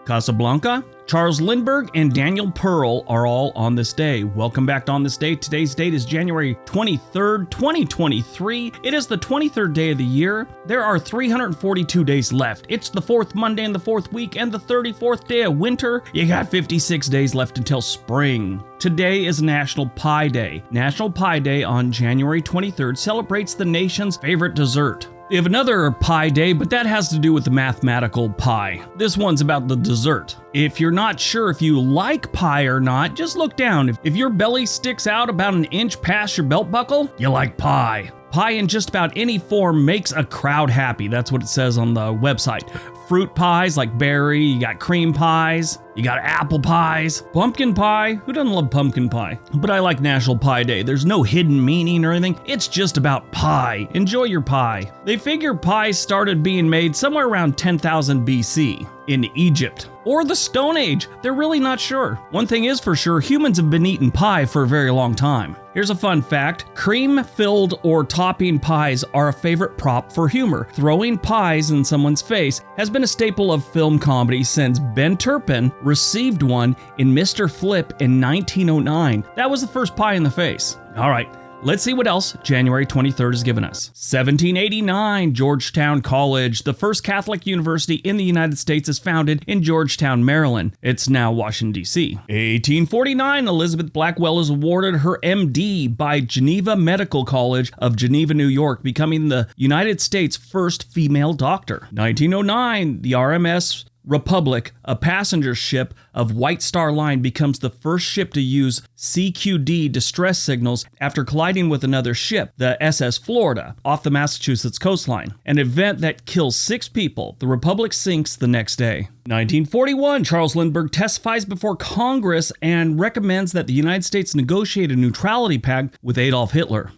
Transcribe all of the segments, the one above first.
Casablanca, Charles Lindbergh, and Daniel Pearl are all on this day. Welcome back to On This Day. Today's date is January 23rd, 2023. It is the 23rd day of the year. There are 342 days left. It's the fourth Monday in the fourth week and the 34th day of winter. You got 56 days left until spring. Today is National Pie Day. National Pie Day on January 23rd celebrates the nation's favorite dessert. We have another pie day, but that has to do with the mathematical pi. This one's about the dessert. If you're not sure if you like pie or not, just look down. If your belly sticks out about an inch past your belt buckle, you like pie. Pie in just about any form makes a crowd happy. That's what it says on the website. Fruit pies like berry, you got cream pies, you got apple pies, pumpkin pie. Who doesn't love pumpkin pie? But I like National Pie Day. There's no hidden meaning or anything. It's just about pie. Enjoy your pie. They figure pies started being made somewhere around 10,000 BC in Egypt or the Stone Age. They're really not sure. One thing is for sure, humans have been eating pie for a very long time. Here's a fun fact. Cream-filled or topping pies are a favorite prop for humor. Throwing pies in someone's face has been a staple of film comedy since Ben Turpin received one in Mr. Flip in 1909. That was the first pie in the face. All right. Let's see what else January 23rd has given us. 1789, Georgetown College, the first Catholic university in the United States, is founded in Georgetown, Maryland. It's now Washington, D.C. 1849, Elizabeth Blackwell is awarded her M.D. by Geneva Medical College of Geneva, New York, becoming the United States' first female doctor. 1909, the RMS Republic, a passenger ship of White Star Line, becomes the first ship to use CQD distress signals after colliding with another ship, the SS Florida, off the Massachusetts coastline, an event that kills 6 people. The Republic sinks the next day. 1941, Charles Lindbergh testifies before Congress and recommends that the United States negotiate a neutrality pact with Adolf Hitler.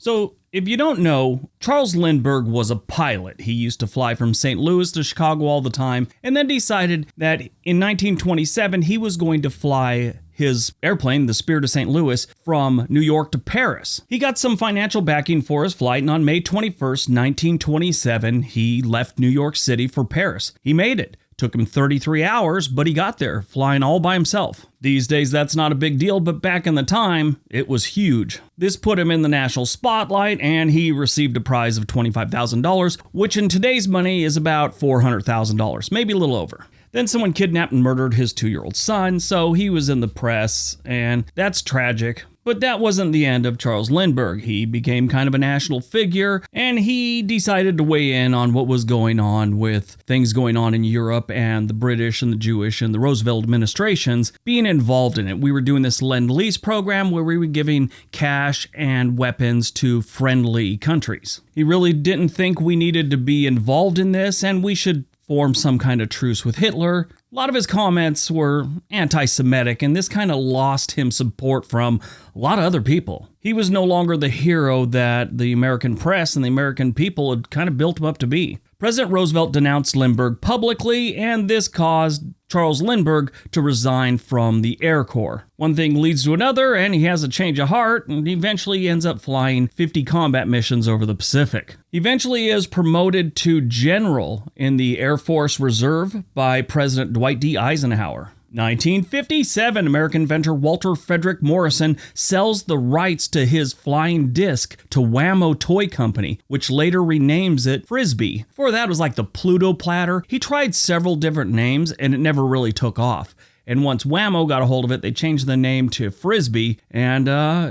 So, if you don't know, Charles Lindbergh was a pilot. He used to fly from St. Louis to Chicago all the time, and then decided that in 1927 he was going to fly his airplane, the Spirit of St. Louis, from New York to Paris. He got some financial backing for his flight, and on May 21st, 1927, he left New York City for Paris. He made it. Took him 33 hours, but he got there, flying all by himself. These days, that's not a big deal, but back in the time, it was huge. This put him in the national spotlight, and he received a prize of $25,000, which in today's money is about $400,000, maybe a little over. Then someone kidnapped and murdered his 2-year-old son, so he was in the press, and that's tragic. But that wasn't the end of Charles Lindbergh. He became kind of a national figure, and he decided to weigh in on what was going on with things going on in Europe and the British and the Jewish and the Roosevelt administrations being involved in it. We were doing this Lend-Lease program where we were giving cash and weapons to friendly countries. He really didn't think we needed to be involved in this, and we should form some kind of truce with Hitler. A lot of his comments were anti-Semitic, and this kind of lost him support from a lot of other people. He was no longer the hero that the American press and the American people had kind of built him up to be. President Roosevelt denounced Lindbergh publicly, and this caused Charles Lindbergh to resign from the Air Corps. One thing leads to another, and he has a change of heart, and eventually ends up flying 50 combat missions over the Pacific. He eventually is promoted to general in the Air Force Reserve by President Dwight D. Eisenhower. 1957, American inventor Walter Frederick Morrison sells the rights to his flying disc to Wham-O Toy Company, which later renames it Frisbee. Before that, it was like the Pluto platter. He tried several different names, and it never really took off. And once Wham-O got a hold of it, they changed the name to Frisbee, and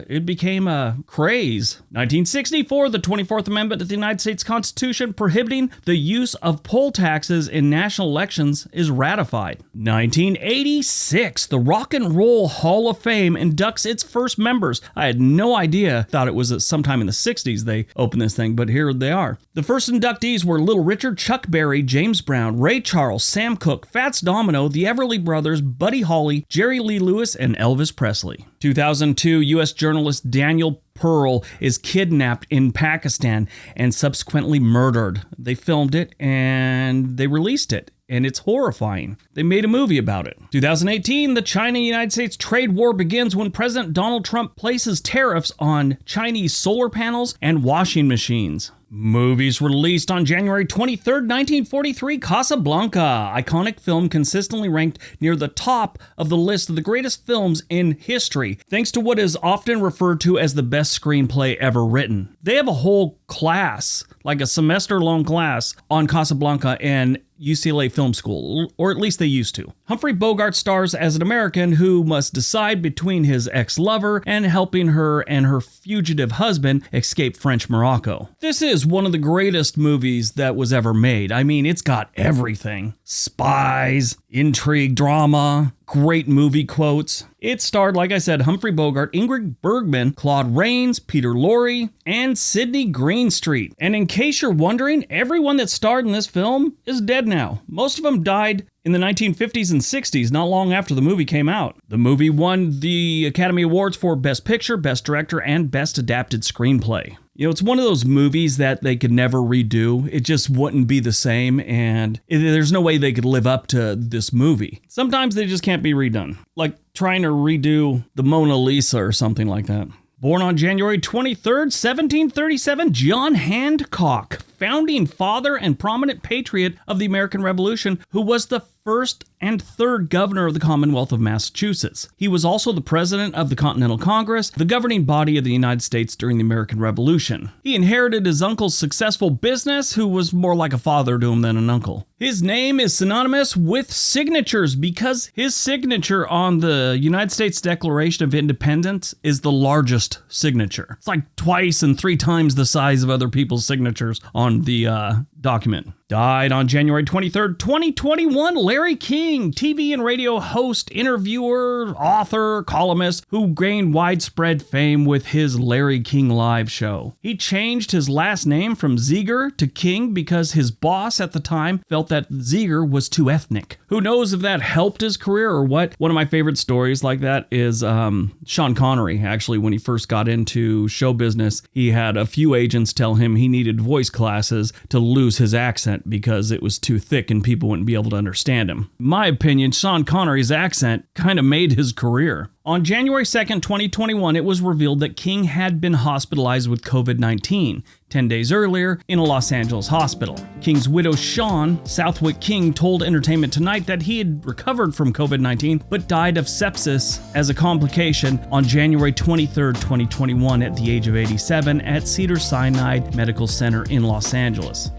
it became a craze. 1964, the 24th Amendment to the United States Constitution prohibiting the use of poll taxes in national elections is ratified. 1986, the Rock and Roll Hall of Fame inducts its first members. I had no idea. Thought it was sometime in the 60s they opened this thing, but here they are. The first inductees were Little Richard, Chuck Berry, James Brown, Ray Charles, Sam Cooke, Fats Domino, the Everly Brothers, Buddy Holly, Jerry Lee Lewis, and Elvis Presley. 2002, U.S. journalist Daniel Pearl is kidnapped in Pakistan and subsequently murdered. They filmed it and they released it, and it's horrifying. They made a movie about it. 2018, the China-United States trade war begins when President Donald Trump places tariffs on Chinese solar panels and washing machines. Movies released on January 23rd, 1943, Casablanca, iconic film consistently ranked near the top of the list of the greatest films in history, thanks to what is often referred to as the best screenplay ever written. They have a whole class, like a semester-long class, on Casablanca and UCLA Film School, or at least they used to. Humphrey Bogart stars as an American who must decide between his ex-lover and helping her and her fugitive husband escape French Morocco. This is one of the greatest movies that was ever made. I mean, it's got everything. Spies, intrigue, drama, great movie quotes. It starred, like I said, Humphrey Bogart, Ingrid Bergman, Claude Rains, Peter Lorre, and Sidney Greenstreet. And in case you're wondering, everyone that starred in this film is dead now. Most of them died in the 1950s and 60s, not long after the movie came out. The movie won the Academy Awards for Best Picture, Best Director, and Best Adapted Screenplay. You know, it's one of those movies that they could never redo. It just wouldn't be the same, and there's no way they could live up to this movie. Sometimes they just can't be redone, like trying to redo the Mona Lisa or something like that. Born on January 23rd, 1737, John Hancock, founding father and prominent patriot of the American Revolution, who was the first and third governor of the Commonwealth of Massachusetts. He was also the president of the Continental Congress, the governing body of the United States during the American Revolution. He inherited his uncle's successful business, who was more like a father to him than an uncle. His name is synonymous with signatures because his signature on the United States Declaration of Independence is the largest signature. It's like twice and 3 times the size of other people's signatures on the document. Died on January 23rd, 2021, Larry King, TV and radio host, interviewer, author, columnist, who gained widespread fame with his Larry King Live show. He changed his last name from Ziegler to King because his boss at the time felt that Ziegler was too ethnic. Who knows if that helped his career or what? One of my favorite stories like that is Sean Connery. Actually, when he first got into show business, he had a few agents tell him he needed voice classes to lose his accent because it was too thick and people wouldn't be able to understand him. In my opinion, Sean Connery's accent kind of made his career. On January 2nd, 2021, it was revealed that King had been hospitalized with COVID-19 10 days earlier in a Los Angeles hospital. King's widow, Shawn Southwick King, told Entertainment Tonight that he had recovered from COVID-19 but died of sepsis as a complication on January 23rd, 2021 at the age of 87 at Cedars-Sinai Medical Center in Los Angeles.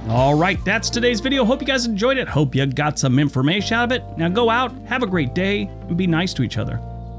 All right, that's today's video. Hope you guys enjoyed it. Hope you got some information out of it. Now go out, have a great day, and be nice to each other.